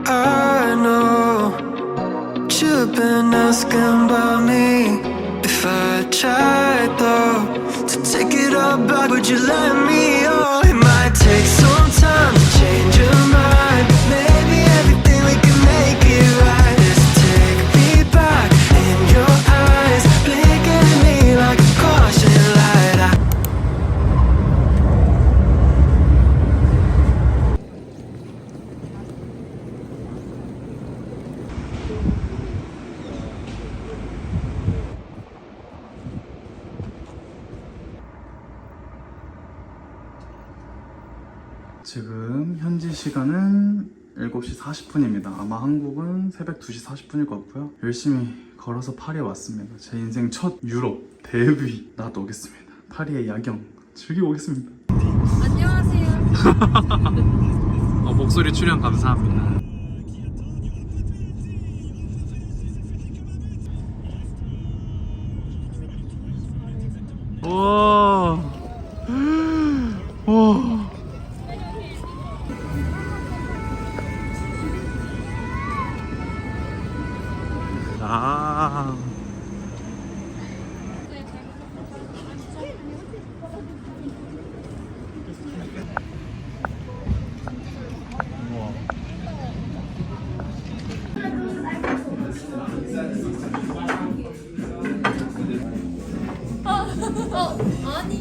I know you've been asking about me. If I tried though to take it all back, would you let me? Oh, it might take some time to change your mind. Maybe everything we can make it right. Just take me back in your eyes, blinking at me like a caution light. 지금 현지 시간은 7시 40분입니다. 아마 한국은 새벽 2시 40분일 것 같고요. 열심히 걸어서 파리에 왔습니다. 제 인생 첫 유럽 데뷔 나도 오겠습니다. 파리의 야경 즐겨오겠습니다. 안녕하세요. 목소리 출연 감사합니다. 와, 와. 아. 우와. 아니.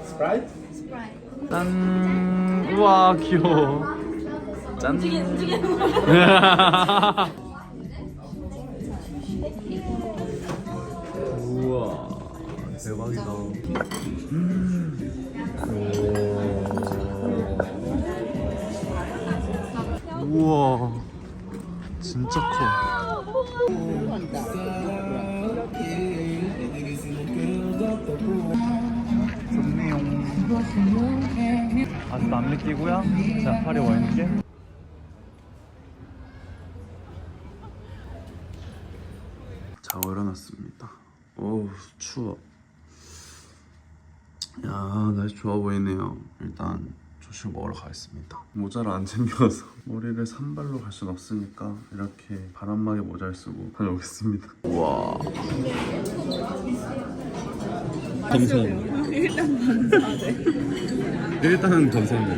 스프라이트? 짠. 우와 귀여워. 짠. 우와 대박이다. 우와 진짜 커. 좋네요. 아직도 안 느끼고요. 제가 파리 와 있는 게. 자고 일어났습니다. 어우 추워. 야 날씨 좋아 보이네요. 일단 조식 먹으러 가겠습니다. 모자를 안 챙겨서 머리를 산발로 갈 순 없으니까 이렇게 바람막이 모자를 쓰고 다녀오겠습니다. 우와 감사합니다. 일단 감사하네. 일단 감사합니다.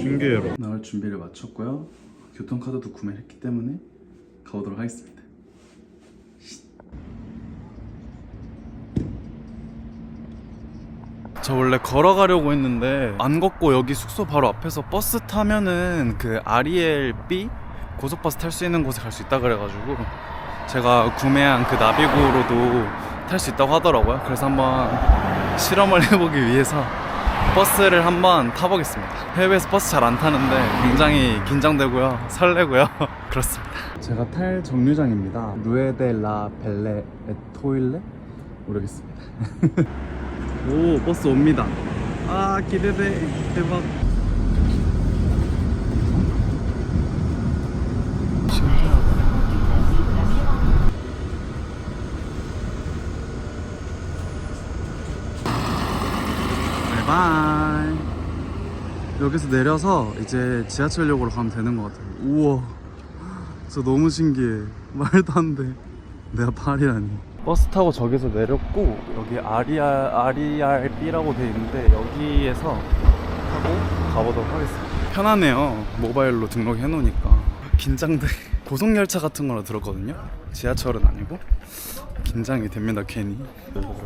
신기해요. 나올 준비를 마쳤고요. 교통카드도 구매했기 때문에 가보도록 하겠습니다. 저 원래 걸어가려고 했는데 안 걷고 여기 숙소 바로 앞에서 버스 타면은 그 아리엘 B 고속버스 탈 수 있는 곳에 갈 수 있다 그래가지고 제가 구매한 그 나비고로도 탈 수 있다고 하더라고요. 그래서 한번 실험을 해보기 위해서 버스를 한번 타보겠습니다. 해외에서 버스 잘 안 타는데 굉장히 긴장되고요, 설레고요. 그렇습니다. 제가 탈 정류장입니다. 루에데 라 벨레 에토일레? 모르겠습니다. 오 버스 옵니다. 아 기대돼. 대박. 신기하다. 바이바이. 여기서 내려서 이제 지하철역으로 가면 되는 것 같아요. 우와 진짜 너무 신기해. 말도 안 돼. 내가 파리라니. 버스 타고 저기서 내렸고 여기 RERB라고 돼 있는데 여기에서 타고 가보도록 하겠습니다. 편하네요. 모바일로 등록해 놓으니까. 긴장돼. 고속열차 같은 거라 들었거든요. 지하철은 아니고. 긴장이 됩니다 괜히. 여기서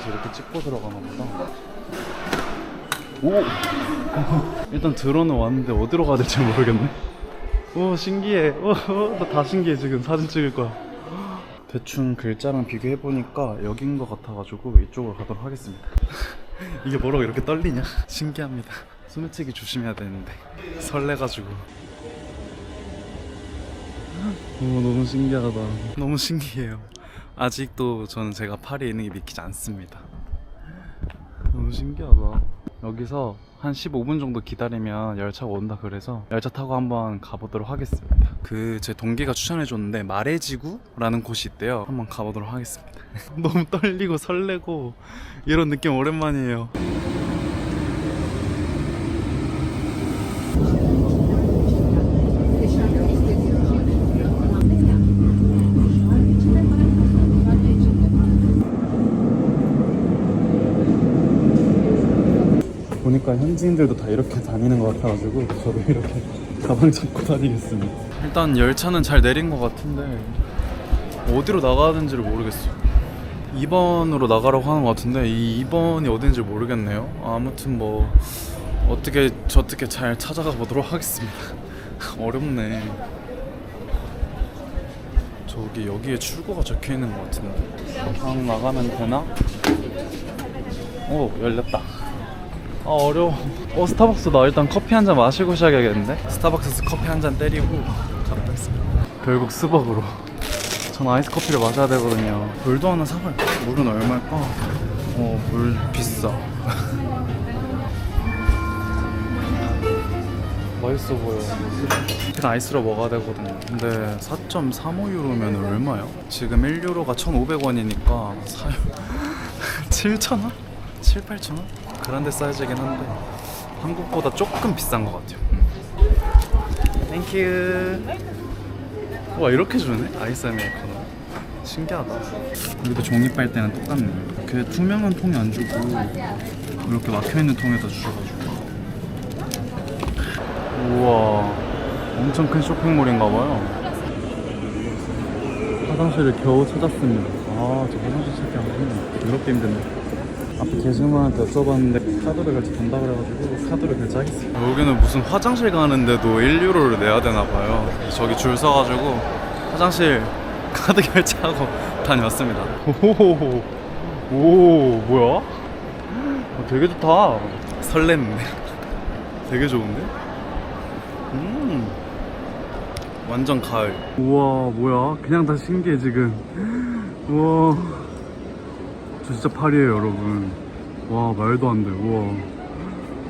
이렇게 찍고 들어가나 보다. 오! 일단 들어는 왔는데 어디로 가야 될지 모르겠네. 오 신기해. 나 다 신기해. 지금 사진 찍을 거야. 대충 글자랑 비교해보니까 여긴 것 같아가지고 이쪽으로 가도록 하겠습니다. 이게 뭐라고 이렇게 떨리냐? 신기합니다. 소매치기 조심해야 되는데 설레가지고. 오 너무 신기하다. 너무 신기해요. 아직도 저는 제가 파리에 있는 게 믿기지 않습니다. 너무 신기하다. 여기서 한 15분 정도 기다리면 열차가 온다 그래서 열차 타고 한번 가보도록 하겠습니다. 그 제 동기가 추천해줬는데 마레지구라는 곳이 있대요. 한번 가보도록 하겠습니다. 너무 떨리고 설레고 이런 느낌 오랜만이에요. 보니까 현지인들도 다 이렇게 다니는 것 같아가지고 저도 이렇게 가방 잡고 다니겠습니다. 일단 열차는 잘 내린 것 같은데 어디로 나가는지를 모르겠어요. 2번으로 나가라고 하는 것 같은데 이 2번이 어딘지 모르겠네요. 아무튼 뭐 어떻게 저떻게 잘 찾아가 보도록 하겠습니다. 어렵네. 저기 여기에 출구가 적혀 있는 것 같은데 그냥 나가면 되나? 오, 열렸다. 아, 어려워. 스타벅스 나 일단 커피 한 잔 마시고 시작해야겠는데? 스타벅스에서 커피 한 잔 때리고 가도록 하겠습니다. 결국 스벅으로. 전 아이스 커피를 마셔야 되거든요. 물도 하나 사갈까? 물은 얼마일까? 물 비싸. 맛있어 보여. 그냥 아이스로 먹어야 되거든요. 근데 4.35유로면 얼마야? 지금 1유로가 1,500원이니까 7,000원? 7, 8,000원? 그란데 사이즈이긴 한데 한국보다 조금 비싼 것 같아요. 땡큐. 와, 이렇게 주네? 아이스 아메리카노. 신기하다. 여기도 종이 빨대는 똑같네. 그 투명한 통이 안 주고 이렇게 막혀있는 통에다 주셔가지고. 우와, 엄청 큰 쇼핑몰인가봐요. 화장실을 겨우 찾았습니다. 아, 저 화장실 찾기 안 좋네. 이렇게 힘드네. 앞에 계신분한테 여쭤봤는데 카드를 결제된다 그래가지고 카드를 결제하겠습니다. 여기는 무슨 화장실 가는데도 1유로를 내야 되나봐요. 저기 줄 서가지고 화장실 카드 결제하고 다녀왔습니다. 오호호호. 오, 뭐야? 되게 좋다. 설렜네. 되게 좋은데? 완전 가을. 우와, 뭐야? 그냥 다 신기해 지금. 우와, 저 진짜 파리예요 여러분. 와, 말도 안 돼. 우와,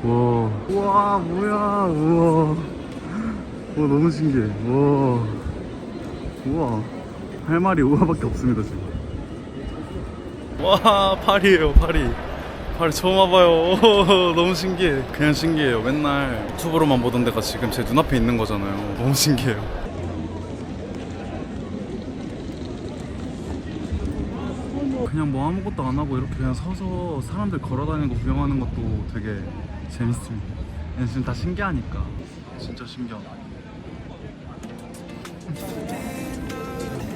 우와, 우와, 뭐야? 우와, 우와, 너무 신기해. 우와, 우와, 할 말이 우와밖에 없습니다 지금. 와, 파리예요 파리. 파리 처음 와봐요. 너무 신기해. 그냥 신기해요. 맨날 유튜브로만 보던 데가 지금 제 눈앞에 있는 거잖아요. 너무 신기해요. 그냥 뭐 아무것도 안 하고 이렇게 그냥 서서 사람들 걸어다니는 거 구경하는 것도 되게 재밌습니다. 지금 다 신기하니까. 진짜 신기하다.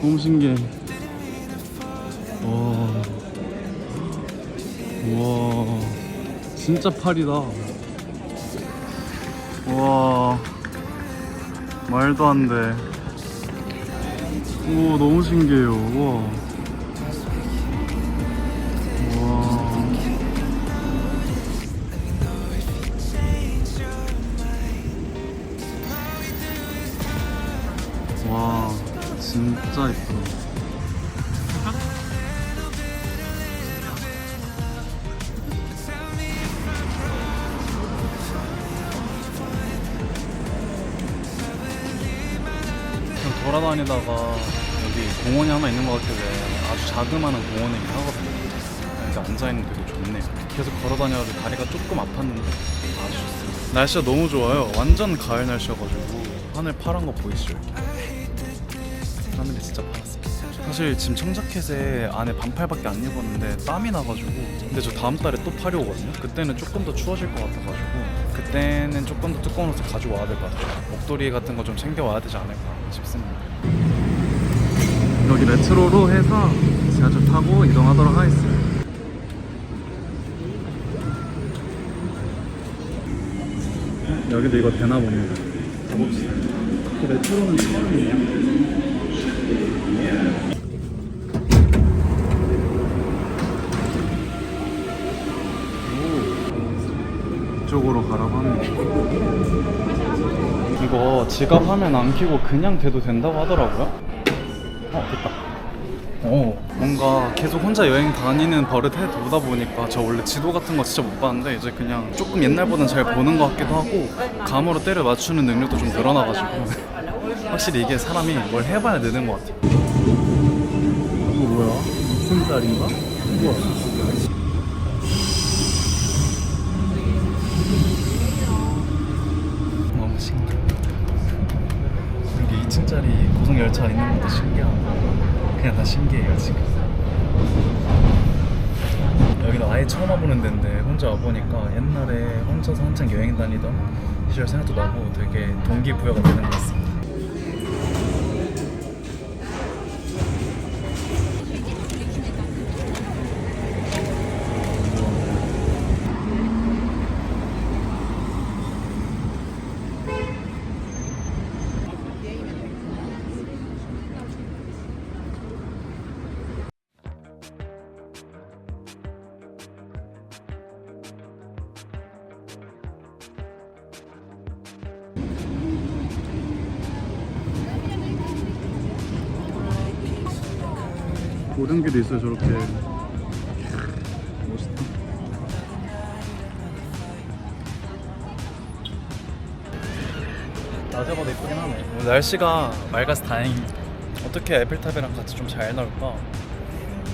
너무 신기해. 우와, 진짜 파리다. 우와, 말도 안 돼. 오, 너무 신기해요. 우와. 와, 진짜 예쁘다. 돌아다니다가 여기 공원이 하나 있는 것 같길래 아주 자그마한 공원이긴 하거든요. 이렇게 앉아있는 게 되게 좋네요. 계속 걸어다녀가지고 다리가 조금 아팠는데 아주 좋습니다. 날씨가 너무 좋아요. 완전 가을 날씨여가지고 하늘 파란 거 보이시죠? 이렇게 하늘이 진짜 파랗습니다. 사실 지금 청자켓에 안에 반팔밖에 안 입었는데 땀이 나가지고. 근데 저 다음 달에 또 파리 오거든요. 그때는 조금 더 추워질 것 같아가지고 그때는 조금 더 두꺼운 옷을 가져와야 될 것 같아요. 목도리 같은 거 좀 챙겨와야 되지 않을까 싶습니다. 여기 메트로로 해서 지하철 타고 이동하도록 하겠습니다. 여기도 이거 되나 봅니다. 가봅시다. 메트로는 처음이에요. 이쪽으로 가라고 합니다. 이거 지갑 화면 안 켜고 그냥 대도 된다고 하더라고요. 됐다. 뭔가 계속 혼자 여행 다니는 버릇 해두다 보니까 저 원래 지도 같은 거 진짜 못 봤는데 이제 그냥 조금 옛날보단 잘 보는 것 같기도 하고 감으로 때려 맞추는 능력도 좀 늘어나가지고 확실히 이게 사람이 뭘 해봐야 느는 것 같아요. 이거 뭐야? 무슨 쌀인가? 우와. 너무 신기해. 여기 2층짜리 고속열차 있는 것도 신기하고 그냥 다 신기해요 지금. 여기는 아예 처음 와보는 데인데 혼자 와보니까 옛날에 혼자서 한창 여행 다니던 시절 생각도 나고 되게 동기부여가 되는 것 같습니다. 오등기도 있어요 저렇게. 멋있다. 낮에 봐도 예쁘긴 하네. 오늘 날씨가 맑아서 다행입니다. 어떻게 에펠탑이랑 같이 좀 잘 나올까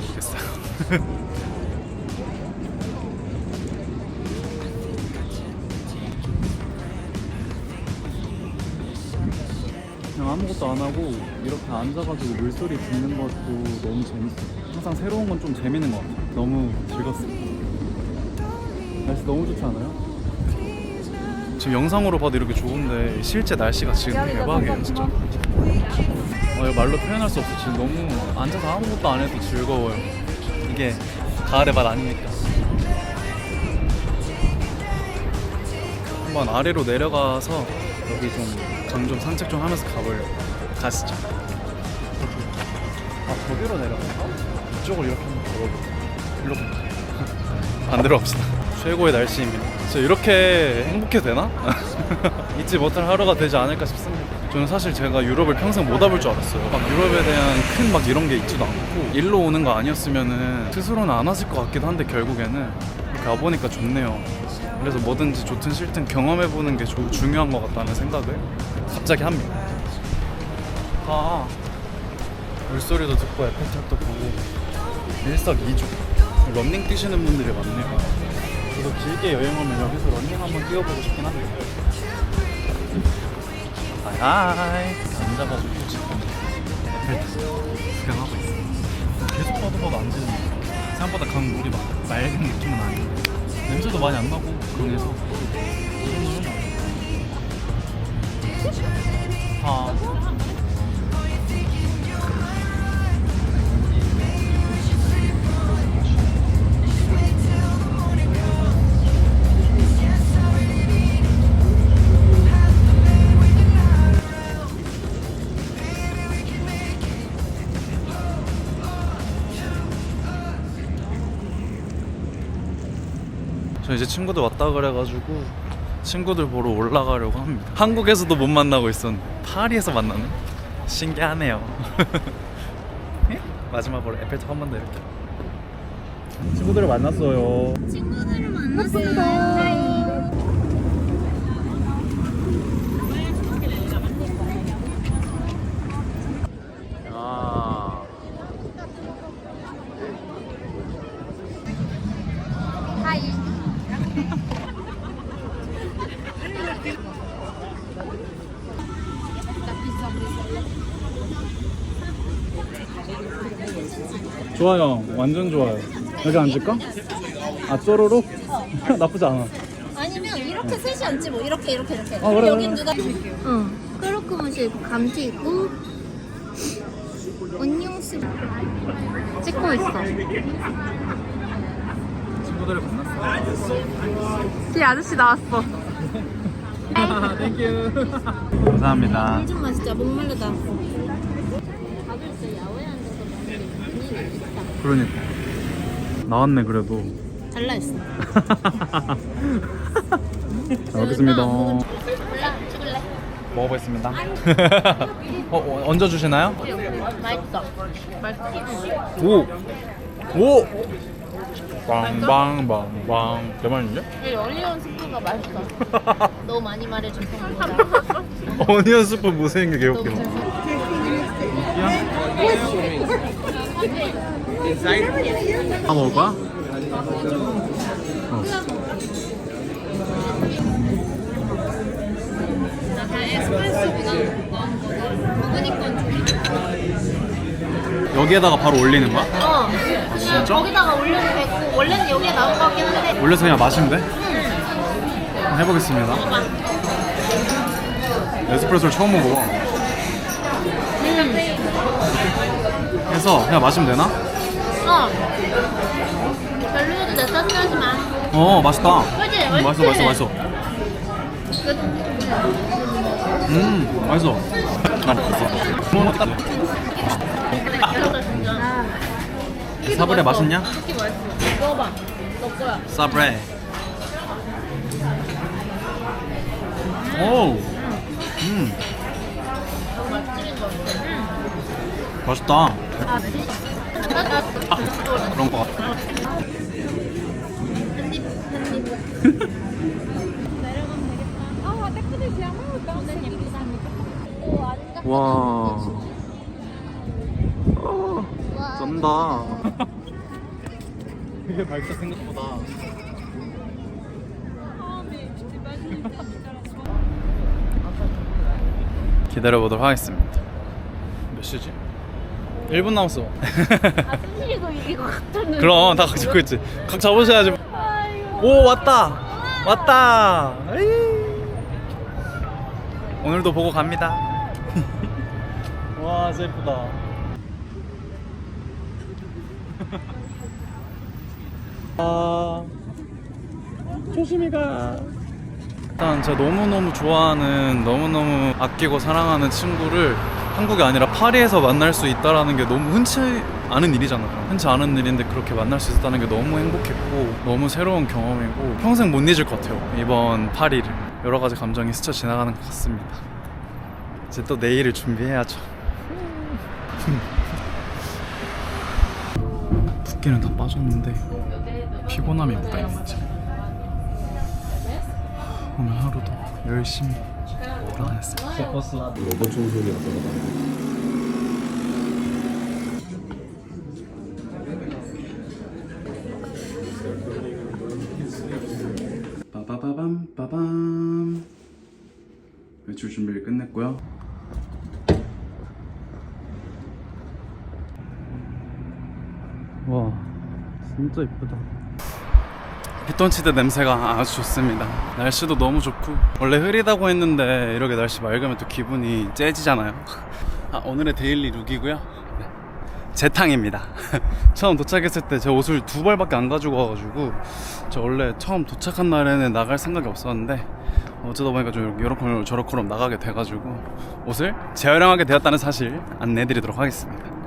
모르겠어요. 그냥 아무것도 안 하고 이렇게 앉아가지고 물소리 듣는 것도 너무 재밌어요. 항상 새로운 건 좀 재밌는 것 같아요. 너무 즐겁습니다. 날씨 너무 좋지 않아요? 지금 영상으로 봐도 이렇게 좋은데 실제 날씨가 지금 대박이에요 진짜. 이거 말로 표현할 수 없어. 지금 너무 앉아서 아무것도 안 해도 즐거워요. 이게 가을의 맛 아닙니까? 한번 아래로 내려가서 여기 좀 강 좀 산책 좀 하면서 가시죠. 아 저기로 내려갈까? 이쪽을 이렇게 한번 걸어볼까? 일로 갈까? 반대로 갑시다. 최고의 날씨입니다. 진짜 이렇게 행복해도 되나? 잊지 못할 하루가 되지 않을까 싶습니다. 저는 사실 제가 유럽을 평생 못 와볼 줄 알았어요. 막 유럽에 대한 큰 막 이런 게 있지도 않고 일로 오는 거 아니었으면은 스스로는 안 왔을 것 같기도 한데 결국에는 이렇게 와보니까 좋네요. 그래서 뭐든지 좋든 싫든 경험해보는 게 중요한 것 같다는 생각을 갑자기 합니다. 물소리도 듣고 에펠탑도 보고 일석이조. 런닝 뛰시는 분들이 많네요. 저도 길게 여행 오면 여기서 런닝 한번 뛰어보고 싶긴 한데. 하이 앉아가지고 지금 에펠탑 구경하고 있어요. 계속 봐도 안 지는 생각보다 강 물이 막 맑은 느낌은 아닌데 냄새도 많이 안 나고 강에서 저 이제 친구들 왔다 그래가지고 친구들 보러 올라가려고 합니다. 한국에서도 못 만나고 있었는데 파리에서 만나는? 신기하네요. 마지막으로 에펠탑 한 번 더 이렇게 친구들을 만났어요. 친구들을 만났어요. 하이. 좋아요. 완전 좋아요. 여기 앉을까? 아 쪼로록? 나쁘지 않아. 아니면 이렇게 셋이 앉지 뭐 이렇게. 그래, 여긴 그래. 누가? 응. 크로크무시 있고 감튀 있고 온용스 찍고 있어. 친구들을 만났어요. 뒤에 아저씨 나왔어. 땡큐. 감사합니다. 물 좀 마시자. 목말르다. 다들 진짜 야외 앉아서 먹는 게 분위기 있다. 그러니까 나왔네 그래도. 달라 했어. 잘 먹겠습니다. 몰라. 죽을래? 먹어보겠습니다. 얹어 주시나요? 맛있어. 맛있어. 오! 오! 빵빵빵빵. 내 말인데? 이 어니언 스프가 맛있어. 너무 많이 말해 죄송합니다. 어니언 스프 무슨 게 개웃겨. 너무 죄송해요. 다 먹을 거야? 나 그냥 에스프레소보다 묵은이 건 여기에다가 바로 올리는 거야? 그냥 진짜? 거기다가 올려도 되고 원래는 여기에 나올 것 같긴 한데 올려서 그냥 마시면 돼? 한번 해보겠습니다. 에스프레소를 처음 먹어봐. 해서 그냥 마시면 되나? 별로여도 내 탓은 하지 마. 맛있다. 그치? 맛있어. 맛있어. 맛있어. 사브레 맛있냐? 쿠키 맛있어. 먹어봐. 너 거야. 사브레. 오. 맛집인 것 같아. 맛있다. 그런 거 같아. 와. 쩐다. 되게 밝다 생각보다. 기다려보도록 하겠습니다. 몇 시지? 1분 남았어. 이거 이거 같은 그럼 다 잡고 있지. 각 잡으셔야지. 오 왔다. 왔다. 에이. 오늘도 보고 갑니다. 와 진짜 예쁘다. 아 조심히 가. 일단 제가 너무너무 좋아하는 너무너무 아끼고 사랑하는 친구를 한국이 아니라 파리에서 만날 수 있다는 게 너무 흔치 않은 일이잖아요. 흔치 않은 일인데 그렇게 만날 수 있었다는 게 너무 행복했고 너무 새로운 경험이고 평생 못 잊을 것 같아요. 이번 파리를 여러 가지 감정이 스쳐 지나가는 것 같습니다. 이제 또 내일을 준비해야죠. 붓기는 다 빠졌는데 피곤함이 묻어있네 지금. 오늘 하루도 열심히 돌아다녔습니다. 로봇 청소기가 들어가는 빠바바밤 빠밤. 외출 준비를 끝냈고요. 와 진짜 이쁘다. 피톤치드 냄새가 아주 좋습니다. 날씨도 너무 좋고 원래 흐리다고 했는데 이렇게 날씨 맑으면 또 기분이 째지잖아요. 오늘의 데일리 룩이고요. 네. 재탕입니다. 처음 도착했을 때 제 옷을 2벌밖에 안 가지고 와가지고 저 원래 처음 도착한 날에는 나갈 생각이 없었는데 어쩌다 보니까 좀 요렇게 저렇게 나가게 돼가지고 옷을 재활용하게 되었다는 사실 안내해드리도록 하겠습니다.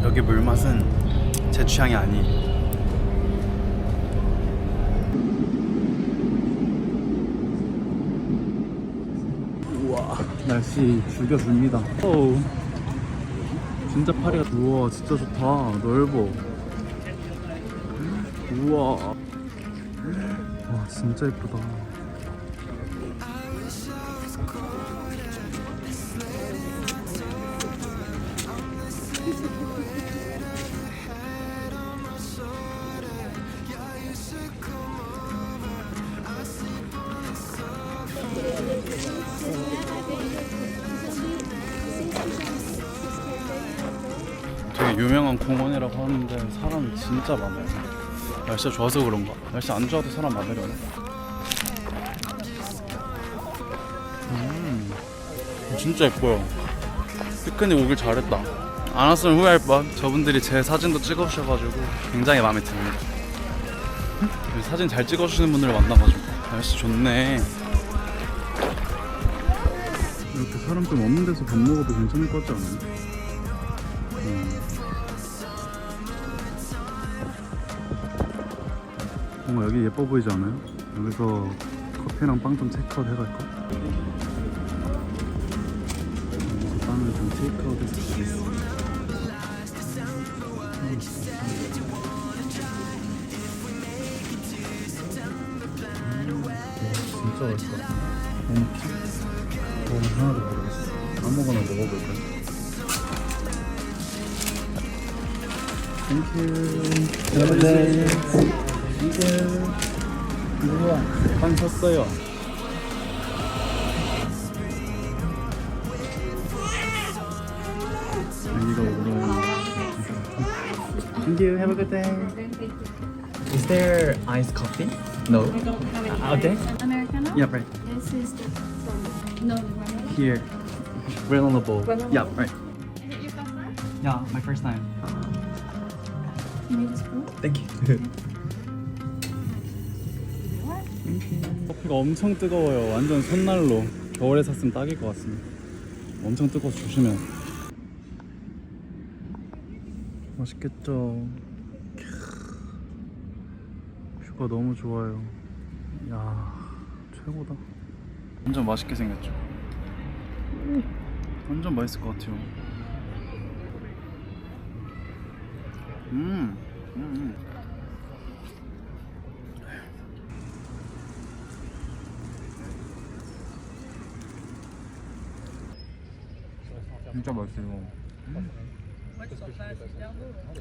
여기 물맛은 제 취향이 아니에요. 우와 날씨 죽여줍니다. 어우 진짜 파리가 우와 진짜 좋다. 넓어. 우와 와 진짜 예쁘다. 되게 유명한 공원이라고 하는데 사람이 진짜 많아요. 날씨가 좋아서 그런가? 날씨 안 좋아도 사람 많으려나? 진짜 예뻐요. 피크닉 오길 잘했다. 안 왔으면 후회할 뻔. 저분들이 제 사진도 찍어주셔가지고 굉장히 마음에 듭니다. 사진 잘 찍어주시는 분들을 만나가지고. 날씨 좋네. 이렇게 사람 좀 없는 데서 밥 먹어도 괜찮을 것 같지 않아요? 뭔가 여기 예뻐 보이지 않아요? 여기서 커피랑 빵 좀 테이크아웃 해갈까? 여기서 빵을 좀 테이크아웃 해서 주겠습니다. 진짜 맛있을 것 같은데? 뭐 먹지? 그건 하나도 모르겠어. 아무거나 먹어볼까요? 땡큐. 여러분들 우와 빵 샀어요. 여기가 울어요. Thank you. Have a good day. Is there iced coffee? No. Okay. Americano? Yeah, right This is the from no Americano. here. Right on the bowl. Granola Yeah, bowl. right. Is it your first time? Yeah, my first time. You need a spoon? Thank you. 커피가 엄청 뜨거워요. 완전 손난로. 겨울에 샀으면 딱일 것 같습니다. 엄청 뜨거워서 조심해야 돼. 맛있겠죠? 뷰가 너무 좋아요. 이야, 최고다. 완전 맛있게 생겼죠? 완전 맛있을 것 같아요. 진짜 맛있어요.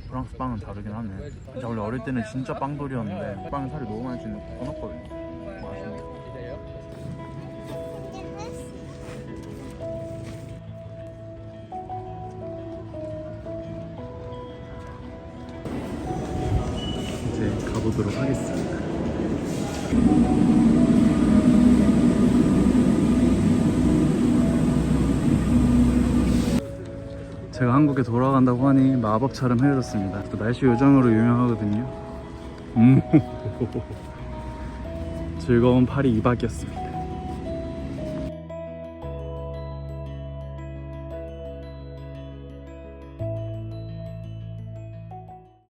프랑스 빵은 다르긴 하네. 진짜 원래 어릴 때는 진짜 빵돌이었는데 빵에 살이 너무 많이 찌는 끊었거든요. 맛있네. 이제 가보도록 하겠습니다. 제가 한국에 돌아간다고 하니 마법처럼 헤어졌습니다. 또 날씨 요정으로 유명하거든요. 즐거운 파리 2박이었습니다.